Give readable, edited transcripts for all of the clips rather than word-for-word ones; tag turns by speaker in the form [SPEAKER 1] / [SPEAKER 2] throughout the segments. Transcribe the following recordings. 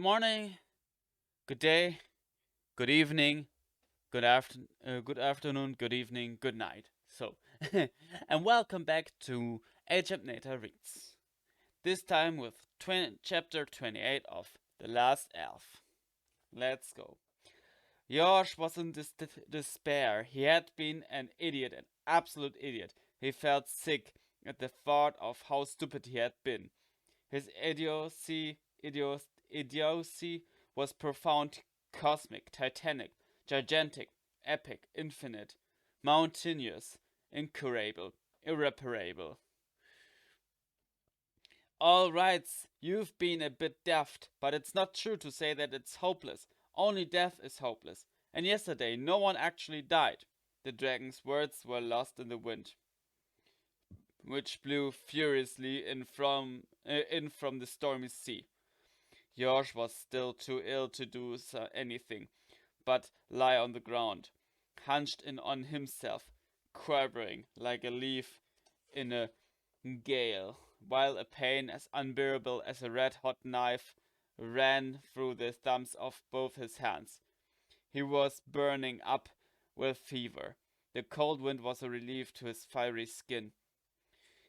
[SPEAKER 1] morning, good day, good evening, good afternoon, good evening, good night. And welcome back to Achampnator Reads. This time with chapter 28 of The Last Elf. Let's go. Josh was in despair. He had been an idiot, an absolute idiot. He felt sick at the thought of how stupid he had been. His idiocy was profound, cosmic, titanic, gigantic, epic, infinite, mountainous, incurable, irreparable. All right, you've been a bit daft, but it's not true to say that it's hopeless. Only death is hopeless. And yesterday, no one actually died. The dragon's words were lost in the wind, which blew furiously in from the stormy sea. Josh was still too ill to do anything but lie on the ground, hunched in on himself, quivering like a leaf in a gale, while a pain as unbearable as a red-hot knife ran through the thumbs of both his hands. He was burning up with fever. The cold wind was a relief to his fiery skin.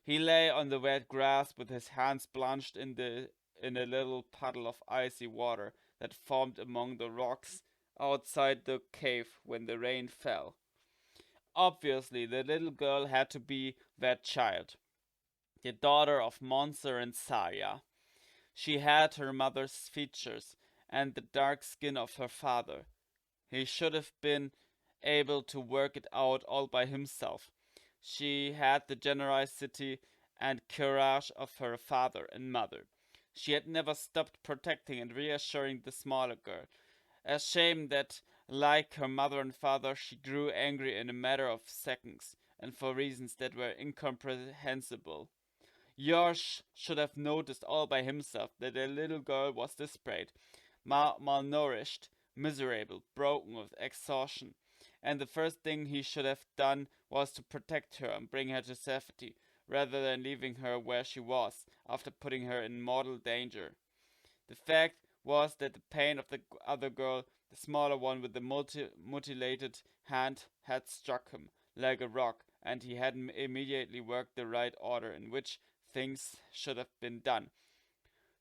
[SPEAKER 1] He lay on the wet grass with his hands plunged in a little puddle of icy water that formed among the rocks outside the cave when the rain fell. Obviously, the little girl had to be that child, the daughter of Monser and Saya. She had her mother's features and the dark skin of her father. He should have been able to work it out all by himself. She had the generosity and courage of her father and mother. She had never stopped protecting and reassuring the smaller girl. A shame that, like her mother and father, she grew angry in a matter of seconds, and for reasons that were incomprehensible. Yosh should have noticed all by himself that the little girl was desperate, malnourished, miserable, broken with exhaustion, and the first thing he should have done was to protect her and bring her to safety, rather than leaving her where she was, after putting her in mortal danger. The fact was that the pain of the other girl, the smaller one with the mutilated hand, had struck him like a rock, and he had immediately worked the right order in which things should have been done.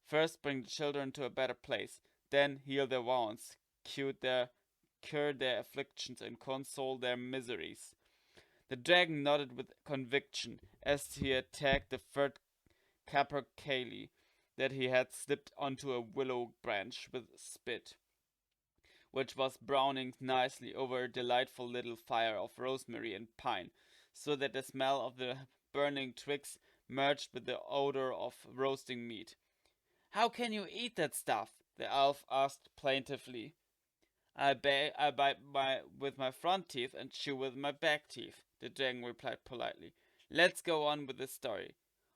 [SPEAKER 1] First, bring the children to a better place, then heal their wounds, cure their afflictions, and console their miseries. The dragon nodded with conviction as he attacked the third capercaillie that he had slipped onto a willow branch with spit, which was browning nicely over a delightful little fire of rosemary and pine, so that the smell of the burning twigs merged with the odor of roasting meat. "How can you eat that stuff?" the elf asked plaintively. I bite with my front teeth and chew with my back teeth," the dragon replied politely. "Let's go on with the story.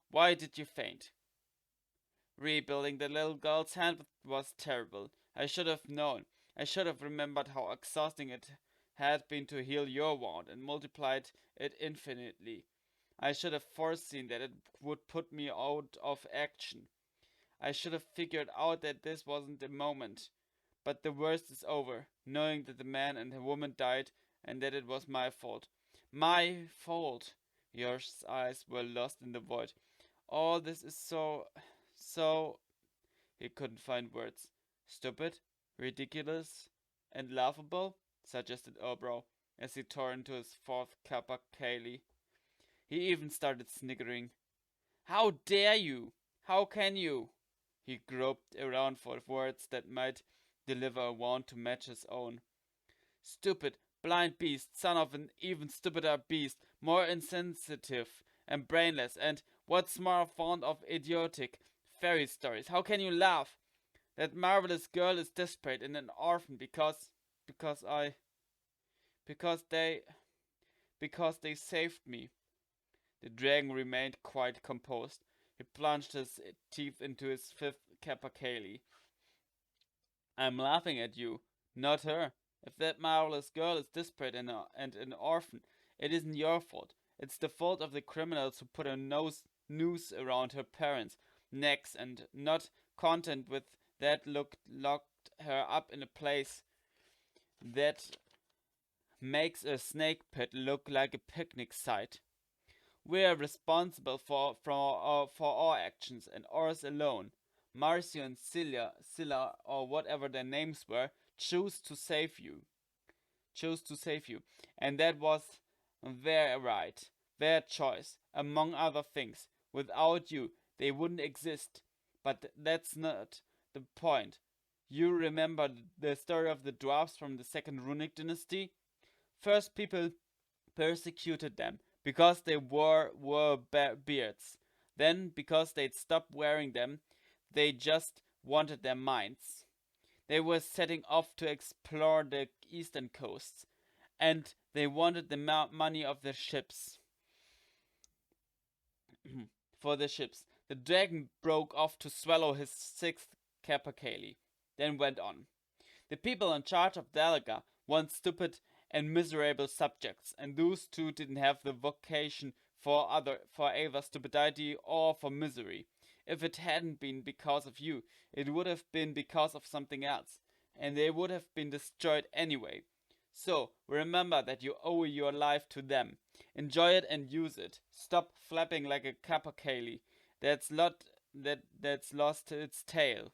[SPEAKER 1] Why did you faint?" Rebuilding the little girl's hand was terrible. I should have known. I should have remembered how exhausting it had been to heal your wound and multiplied it infinitely. I should have foreseen that it would put me out of action. I should have figured out that this wasn't the moment. But the worst is over, knowing that the man and the woman died and that it was my fault. My fault! Yosh's eyes were lost in the void. All this is so. He couldn't find words. Stupid, ridiculous, and laughable, suggested Obro, as he tore into his fourth capercaillie. He even started sniggering. "How dare you? How can you?" He groped around for words that might deliver a wound to match his own. "Stupid, blind beast, son of an even stupider beast, more insensitive and brainless, and what's more fond of idiotic fairy stories. How can you laugh? That marvelous girl is desperate and an orphan because I because they saved me." The dragon remained quite composed. He plunged his teeth into his fifth capercaillie. "I'm laughing at you, not her. If that marvelous girl is desperate and an orphan, it isn't your fault. It's the fault of the criminals who put a noose around her parents' necks, and not content with that locked her up in a place that makes a snake pit look like a picnic site. We are responsible for our actions and ours alone. Marcio and Scylla, or whatever their names were, chose to save you. Chose to save you. And that was their right, their choice, among other things. Without you, they wouldn't exist. But that's not the point. You remember the story of the dwarfs from the second runic dynasty? First, people persecuted them because they wore beards. Then, because they'd stopped wearing them, they just wanted their minds. They were setting off to explore the eastern coasts, and they wanted the money of the ships. For the ships. The dragon broke off to swallow his sixth capercaillie, then went on. The people in charge of Dalaga want stupid and miserable subjects, and those two didn't have the vocation for either stupidity or for misery. If it hadn't been because of you, it would have been because of something else, and they would have been destroyed anyway. So remember that you owe your life to them. Enjoy it and use it. Stop flapping like a capercaillie that's lost its tail.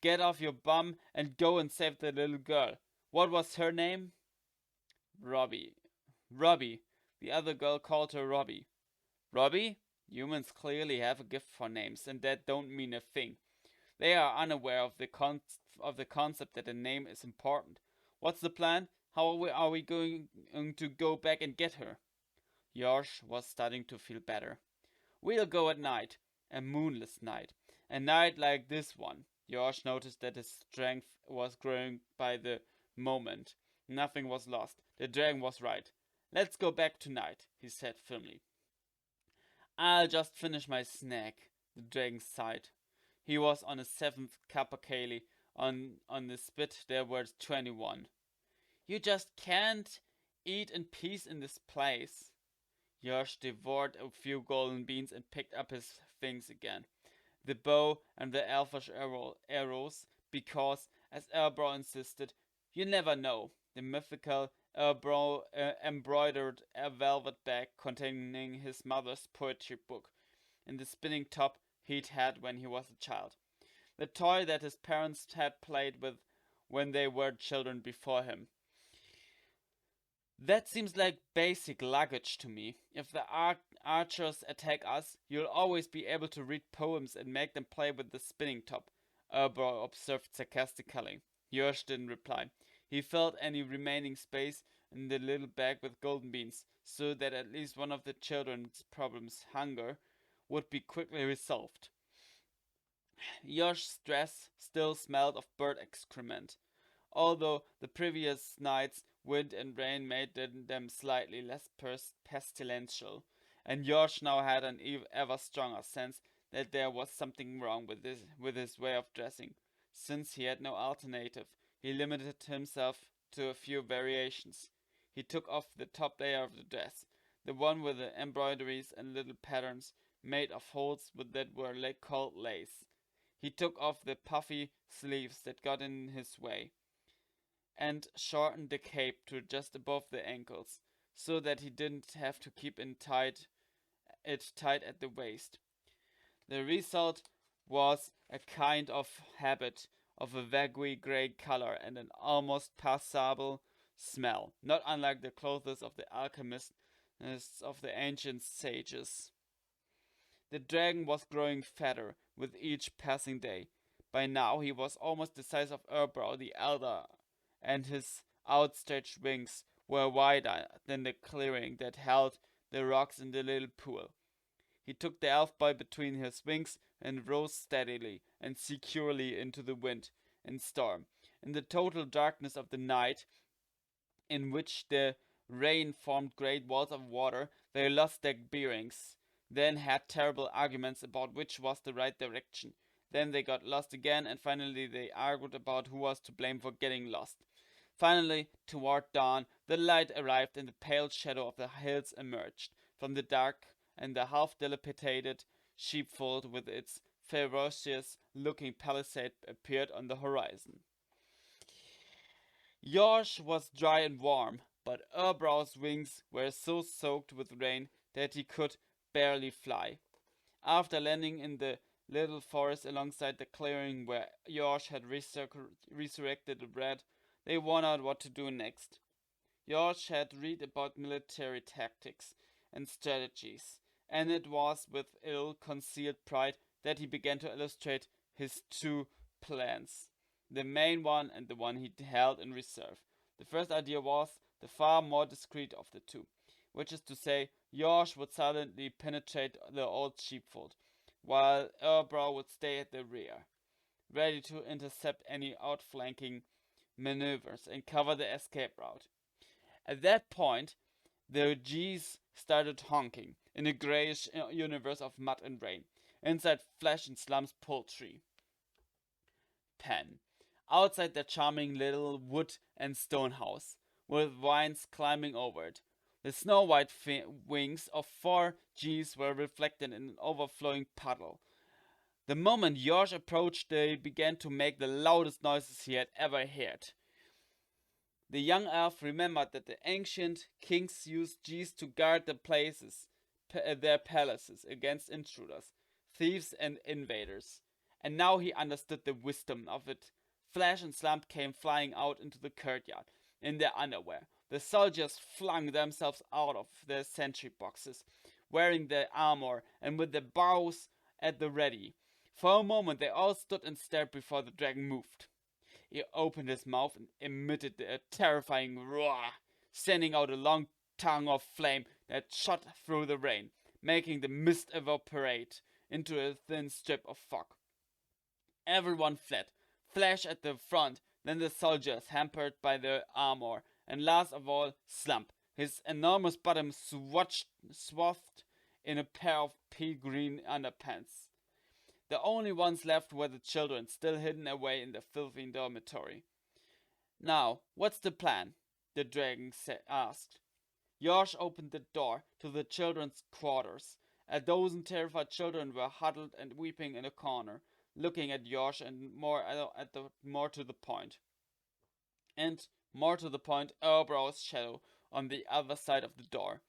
[SPEAKER 1] Get off your bum and go and save the little girl. What was her name? Robbie. Robbie. The other girl called her Robbie. Robbie? Humans clearly have a gift for names, and that don't mean a thing. They are unaware of the concept that a name is important. What's the plan? How are we going to go back and get her? Yosh was starting to feel better. We'll go at night. A moonless night. A night like this one. Yosh noticed that his strength was growing by the moment. Nothing was lost. The dragon was right. Let's go back tonight, he said firmly. I'll just finish my snack, the dragon sighed. He was on his seventh capercaillie. On the spit there were 21. You just can't eat in peace in this place. Yosh devoured a few golden beans and picked up his things again. The bow and the elfish arrows, because, as Erbro insisted, you never know. The mythical Erbro embroidered a velvet bag containing his mother's poetry book, and the spinning top he'd had when he was a child. The toy that his parents had played with when they were children before him. That seems like basic luggage to me. If the archers attack us, you'll always be able to read poems and make them play with the spinning top, Erbro observed sarcastically. Yosh didn't reply. He filled any remaining space in the little bag with golden beans, so that at least one of the children's problems, hunger, would be quickly resolved. Yosh's dress still smelled of bird excrement, although the previous night's wind and rain made them slightly less pestilential, and Yosh now had an ever stronger sense that there was something wrong with his way of dressing. Since he had no alternative, he limited himself to a few variations. He took off the top layer of the dress, the one with the embroideries and little patterns made of holes that were called lace. He took off the puffy sleeves that got in his way, and shortened the cape to just above the ankles, so that he didn't have to keep it tight at the waist. The result was a kind of habit of a vaguely grey color and an almost passable smell, not unlike the clothes of the alchemists of the ancient sages. The dragon was growing fatter with each passing day. By now he was almost the size of Erbrow the Elder, and his outstretched wings were wider than the clearing that held the rocks in the little pool. He took the elf boy between his wings and rose steadily and securely into the wind and storm. In the total darkness of the night, in which the rain formed great walls of water, they lost their bearings, then had terrible arguments about which was the right direction. Then they got lost again, and finally they argued about who was to blame for getting lost. Finally, toward dawn, the light arrived and the pale shadow of the hills emerged from the dark, and the half-dilapidated sheepfold with its ferocious-looking palisade appeared on the horizon. Yorsh was dry and warm, but Urbrow's wings were so soaked with rain that he could barely fly. After landing in the little forest alongside the clearing where Yorsh had resurrected the bread, they wondered what to do next. Yorsh had read about military tactics and strategies, and it was with ill-concealed pride that he began to illustrate his two plans, the main one and the one he held in reserve. The first idea was the far more discreet of the two, which is to say, Yorsh would silently penetrate the old sheepfold, while Urbrow would stay at the rear, ready to intercept any outflanking maneuvers and cover the escape route. At that point, the G's started honking in a greyish universe of mud and rain, inside Flesh and Slum's poultry pen, outside their charming little wood and stone house, with vines climbing over it. The snow-white wings of 4 Gs were reflected in an overflowing puddle. The moment Yorsh approached, they began to make the loudest noises he had ever heard. The young elf remembered that the ancient kings used Gs to guard their palaces against intruders, thieves, and invaders. And now he understood the wisdom of it. Flash and Slump came flying out into the courtyard in their underwear. The soldiers flung themselves out of their sentry boxes, wearing their armor and with their bows at the ready. For a moment they all stood and stared before the dragon moved. He opened his mouth and emitted a terrifying roar, sending out a long tongue of flame that shot through the rain, making the mist evaporate into a thin strip of fog. Everyone fled, Flash at the front, then the soldiers hampered by their armor, and last of all, Slump, his enormous bottom swathed in a pair of pea-green underpants. The only ones left were the children, still hidden away in the filthy dormitory. "Now, what's the plan?" the dragon asked. Yorsh opened the door to the children's quarters. A dozen terrified children were huddled and weeping in a corner, looking at Yorsh and more to the point. And more to the point, Urbrow's shadow on the other side of the door.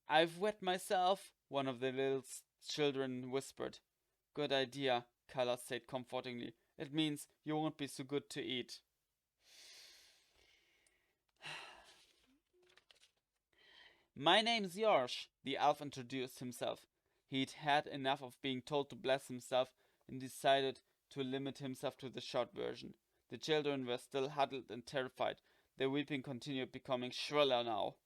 [SPEAKER 1] "I've wet myself," one of the little children whispered. "Good idea," Carlos said comfortingly. "It means you won't be so good to eat." "My name's Yorsh," the elf introduced himself. He'd had enough of being told to bless himself and decided to limit himself to the short version. The children were still huddled and terrified. Their weeping continued, becoming shriller now.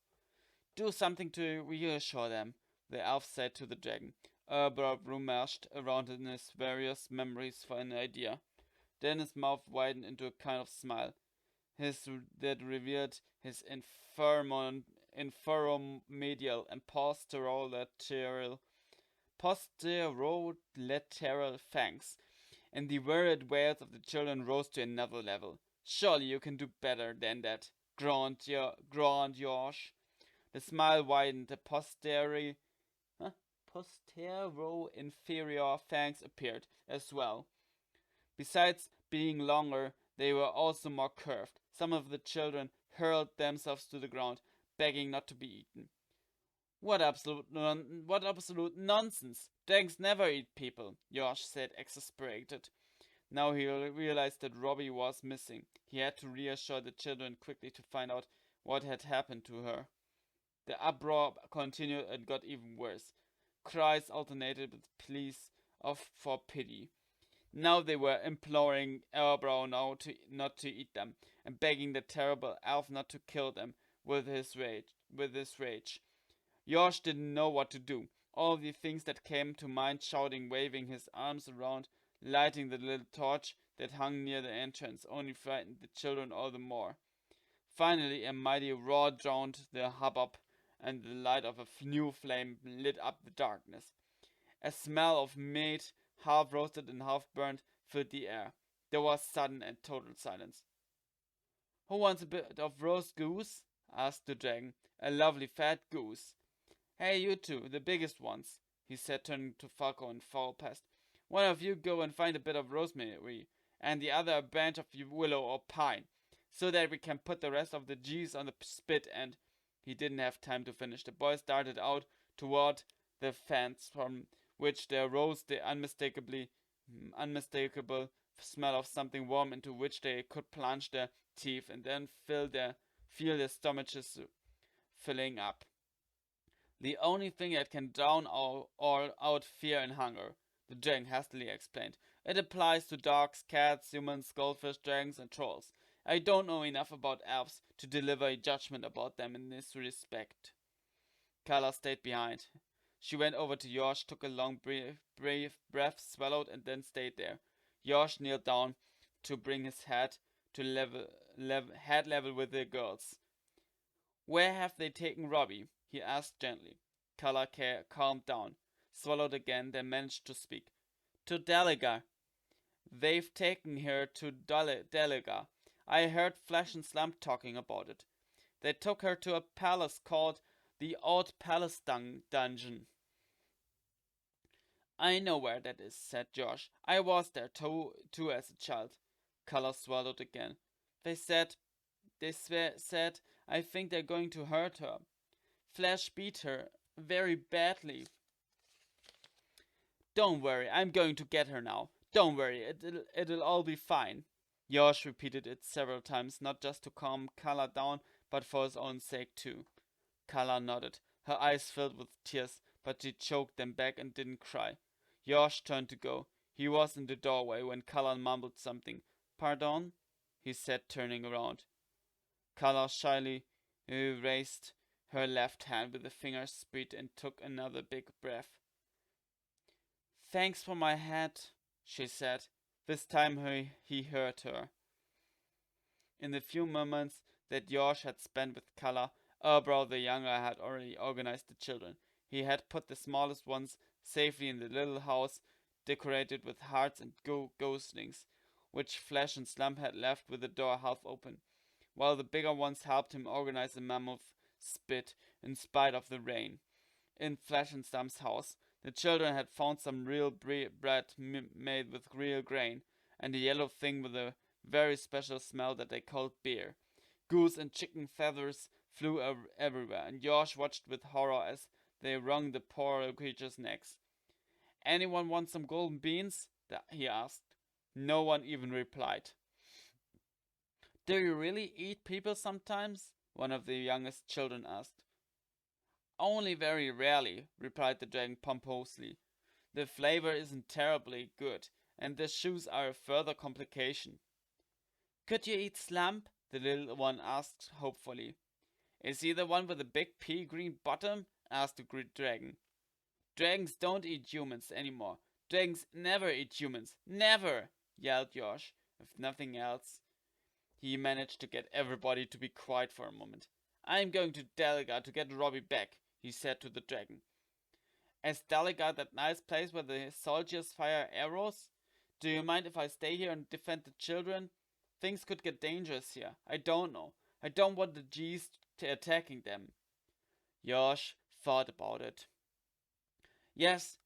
[SPEAKER 1] "Do something to reassure them," the elf said to the dragon. Urberb rummaged around in his various memories for an idea. Then his mouth widened into a kind of smile, that revealed his inferomedial and posterolateral fangs, and the worried wails of the children rose to another level. "Surely you can do better than that," groaned Yorsh. The smile widened. The postero-inferior fangs appeared as well. Besides being longer, they were also more curved. Some of the children hurled themselves to the ground, begging not to be eaten. What absolute nonsense! Dragons never eat people," Yorsh said, exasperated. Now he realized that Robbie was missing. He had to reassure the children quickly to find out what had happened to her. The uproar continued and got even worse. Cries alternated with pleas for pity. Now they were imploring Elbrow not to eat them, and begging the terrible elf not to kill them with his rage. Yorsh didn't know what to do. All the things that came to mind, shouting, waving his arms around, lighting the little torch that hung near the entrance, only frightened the children all the more. Finally, a mighty roar drowned the hubbub, and the light of a new flame lit up the darkness. A smell of meat, half roasted and half burnt, filled the air. There was sudden and total silence. "Who wants a bit of roast goose?" asked the dragon. "A lovely fat goose." "Hey, you two, the biggest ones," he said, turning to Falco and Foulpast. One of you go and find a bit of rosemary, and the other a branch of willow or pine, so that we can put the rest of the cheese on the spit. And he didn't have time to finish. The boys darted out toward the fence, from which there rose the unmistakable smell of something warm, into which they could plunge their teeth and then feel their stomachs filling up. The only thing that can drown all out fear and hunger, the dragon hastily explained. It applies to dogs, cats, humans, goldfish, dragons, and trolls. I don't know enough about elves to deliver a judgment about them in this respect. Kala stayed behind. She went over to Yosh, took a long brave breath, swallowed, and then stayed there. Yosh kneeled down to bring his head to head level with the girls. Where have they taken Robbie? He asked gently. Kala calmed down, swallowed again, then managed to speak. To Delagar. They've taken her to Delagar. I heard Flash and Slump talking about it. They took her to a palace called the Old Palace Dungeon. I know where that is, said Josh. I was there too as a child. Kala swallowed again. They said, I think they're going to hurt her. Flash beat her very badly. Don't worry, I'm going to get her now. Don't worry, it'll all be fine. Yosh repeated it several times, not just to calm Kala down, but for his own sake too. Kala nodded. Her eyes filled with tears, but she choked them back and didn't cry. Yosh turned to go. He was in the doorway when Kala mumbled something. Pardon? He said, turning around. Kala shyly raised her left hand with the fingers spread and took another big breath. Thanks for my hat, she said. This time he heard her. In the few moments that Yosh had spent with Kala, Erbrow the younger had already organized the children. He had put the smallest ones safely in the little house decorated with hearts and ghostlings, which Flash and Slump had left with the door half open, while the bigger ones helped him organize the mammoth spit in spite of the rain. In Flash and Slump's house, the children had found some real bread made with real grain, and a yellow thing with a very special smell that they called beer. Goose and chicken feathers flew everywhere, and Josh watched with horror as they wrung the poor creatures' necks. Anyone want some golden beans? He asked. No one even replied. Do you really eat people sometimes? One of the youngest children asked. Only very rarely, replied the dragon pompously. The flavor isn't terribly good, and the shoes are a further complication. Could you eat Slump? The little one asked hopefully. Is he the one with the big pea green bottom? Asked the great dragon. Dragons don't eat humans anymore. Dragons never eat humans. Never! Yelled Josh. If nothing else, he managed to get everybody to be quiet for a moment. I'm going to Delagar to get Robbie back, he said to the dragon. Is Delagar that nice place where the soldiers fire arrows? Do you mind if I stay here and defend the children? Things could get dangerous here. I don't know. I don't want the G's attacking them. Yosh thought about it. Yes,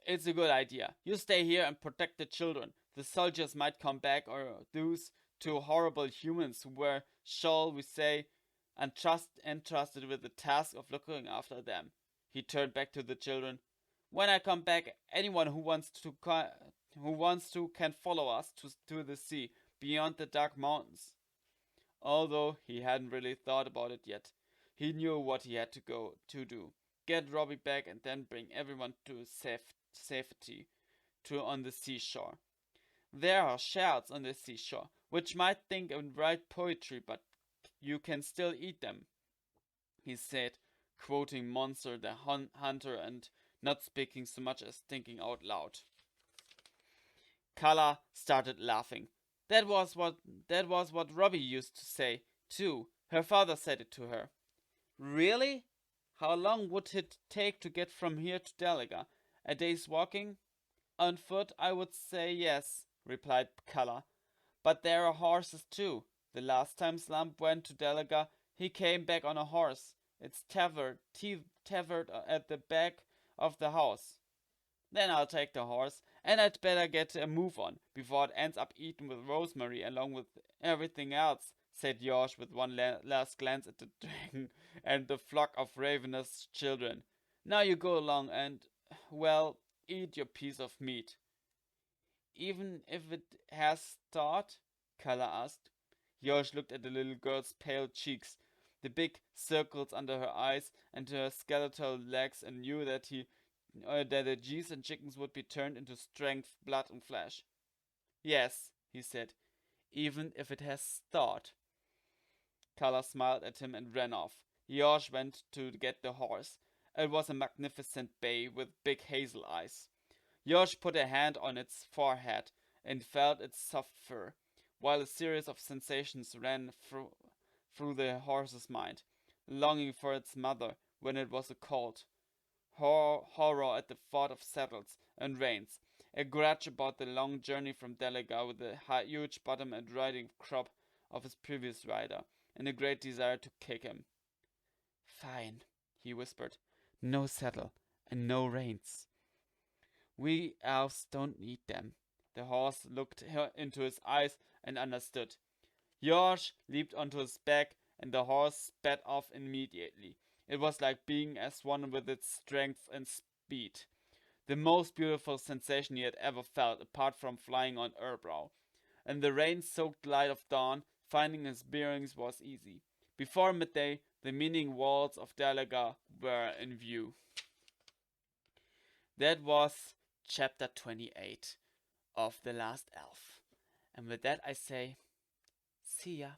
[SPEAKER 1] it's a good idea. You stay here and protect the children. The soldiers might come back, or those two horrible humans who were, shall we say, entrusted with the task of looking after them. He turned back to the children. When I come back, anyone who wants to can follow us to the sea beyond the dark mountains. Although he hadn't really thought about it yet, he knew what he had to do. Get Robbie back and then bring everyone to safety on the seashore. There are shards on the seashore, which might think and write poetry, but you can still eat them, he said, quoting Monster the Hunter and not speaking so much as thinking out loud. Kala started laughing. That was what Robbie used to say, too. Her father said it to her. Really? How long would it take to get from here to Delagar? A day's walking? On foot, I would say yes, replied Kala. But there are horses too. The last time Slump went to Delagar, he came back on a horse. It's tethered at the back of the house. Then I'll take the horse, and I'd better get a move on before it ends up eaten with rosemary along with everything else, said Yosh with one last glance at the dragon and the flock of ravenous children. Now you go along and, well, eat your piece of meat. Even if it has thought? Kala asked. Yosh looked at the little girl's pale cheeks, the big circles under her eyes, and her skeletal legs, and knew that the G's and chickens would be turned into strength, blood, and flesh. Yes, he said, even if it has thought. Kala smiled at him and ran off. Yosh went to get the horse. It was a magnificent bay with big hazel eyes. Yosh put a hand on its forehead and felt its soft fur, while a series of sensations ran through the horse's mind. Longing for its mother when it was a colt, horror at the thought of saddles and reins, a grudge about the long journey from Delaga with the huge bottom and riding crop of his previous rider, and a great desire to kick him. Fine, he whispered. No saddle and no reins. We elves don't need them. The horse looked into his eyes and understood. Yosh leaped onto his back, and the horse sped off immediately. It was like being as one with its strength and speed. The most beautiful sensation he had ever felt, apart from flying on Urbrow. In the rain-soaked light of dawn, finding his bearings was easy. Before midday, the meaning walls of Dalaga were in view. That was chapter 28 of The Last Elf. And with that I say, see ya.